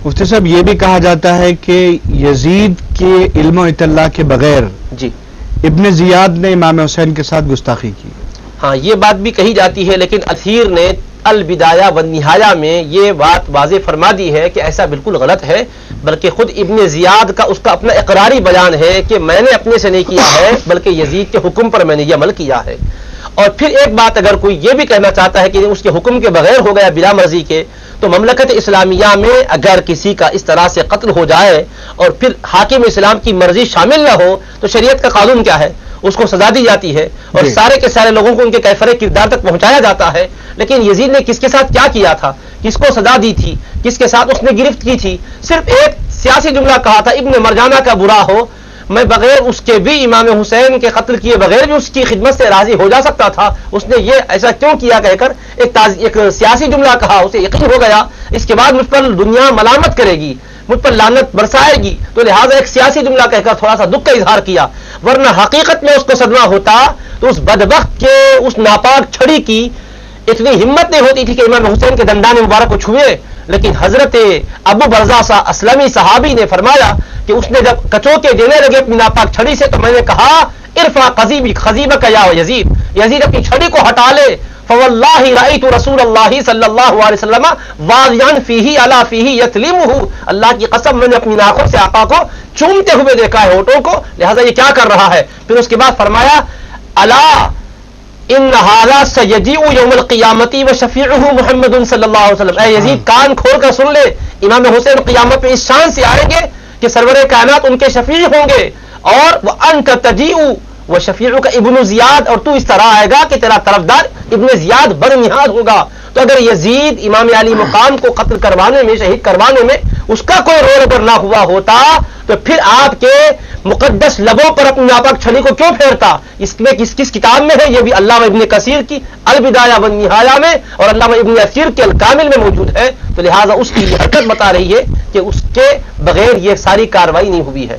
مفتی صاحب یہ بھی کہا جاتا ہے کہ یزید کے علم و اطلاع کے بغیر جی ابن زیاد نے امام حسین کے ساتھ گستاخی کی. ہاں یہ بات بھی کہی جاتی ہے، لیکن اثیر نے البدایہ والنہایہ میں یہ بات واضح فرما دی ہے کہ ایسا بالکل غلط ہے، بلکہ خود ابن زیاد کا اس کا اپنا اقراری بیان ہے کہ میں نے اپنے سے نہیں کیا ہے بلکہ یزید کے حکم پر میں نے یہ عمل کیا ہے. اور پھر ایک بات اگر کوئی یہ بھی کہنا چاہتا ہے کہ اس کے حکم کے بغیر ہو گیا بلا مرضی کے، تو مملکت اسلامیہ میں اگر کسی کا اس طرح سے قتل ہو جائے اور پھر حاکم اسلام کی مرضی شامل نہ ہو تو شریعت کا قانون کیا ہے؟ اس کو سزا دی جاتی ہے اور سارے کے سارے لوگوں کو ان کے کیفر کردار تک پہنچایا جاتا ہے. لیکن یزید نے کس کے ساتھ کیا کیا تھا، کس کو سزا دی تھی، کس کے ساتھ اس نے گرفت کی تھی؟ صرف ایک سیاسی جملہ کہا تھا، ابن مرجانہ کا برا ہو، میں بغیر اس کے بھی امام حسین کے قتل کیے بغیر بھی اس کی خدمت سے راضی ہو جا سکتا تھا، اس نے یہ ایسا کیوں کیا کہہ کر ایک سیاسی جملہ کہا، اسے یقین ہو گیا اس کے بعد مجھ پر دنیا ملامت کرے گی، مجھ پر لعنت برسائے گی، تو لہٰذا ایک سیاسی جملہ کہہ کر تھوڑا سا دکھ کا اظہار کیا. ورنہ حقیقت میں اس کو صدمہ ہوتا تو اس بدبخت کے اس ناپاک چھڑی کی اتنی ہمت نہیں ہوتی تھی کہ امام حسین کے دندان مبارک کو چھوئے. لیکن حضرت ابو برزہ اسلمی صحابی نے فرمایا کہ اس نے جب کچوکے دینے لگے اپنی ناپاک چھڑی سے تو میں نے کہا ارفع خزیبک یا یزید، یزید اپنی چھڑی کو ہٹا لے. فواللہ رأیت رسول اللہ صلی اللہ علیہ وسلم واضعا فیہ علی فیہ یتلمہ، اللہ کی قسم میں نے اپنی ناخن سے آقا کو چومتے ہوئے دیکھا ہے ہونٹوں کو، لہذا یہ کیا کر رہا ہے؟ پھر اس کے بعد فرمایا الا ان ھذا سیجیء یوم القیامت وشفیعہ محمد صلی اللہ علیہ وسلم، اے یزید کان کھول کر سن لے، امام حسین قیامت میں اس شان سے آئیں گے کہ سرور کائنات ان کے شفیع ہوں گے، اور وانت تجیء وشفیعک ابن زیاد، اور تو اس طرح آئے گا کہ تیرا طرفدار ابن زیاد برنہاد ہوگا. تو اگر یزید امام علی مقام کو قتل کروانے میں، شہید کروانے میں اس کا کوئی رول اگر نہ ہوا ہوتا تو پھر آپ کے مقدس لبوں پر اپنی ناپاک چھڑی کو کیوں پھیرتا؟ اس میں کس کتاب میں ہے؟ یہ بھی علامہ ابن کثیر کی البدایہ والنہایہ میں اور علامہ ابن اثیر کے الکامل میں موجود ہے. تو لہٰذا اس کی یہ حرکت بتا رہی ہے کہ اس کے بغیر یہ ساری کارروائی نہیں ہوئی ہے.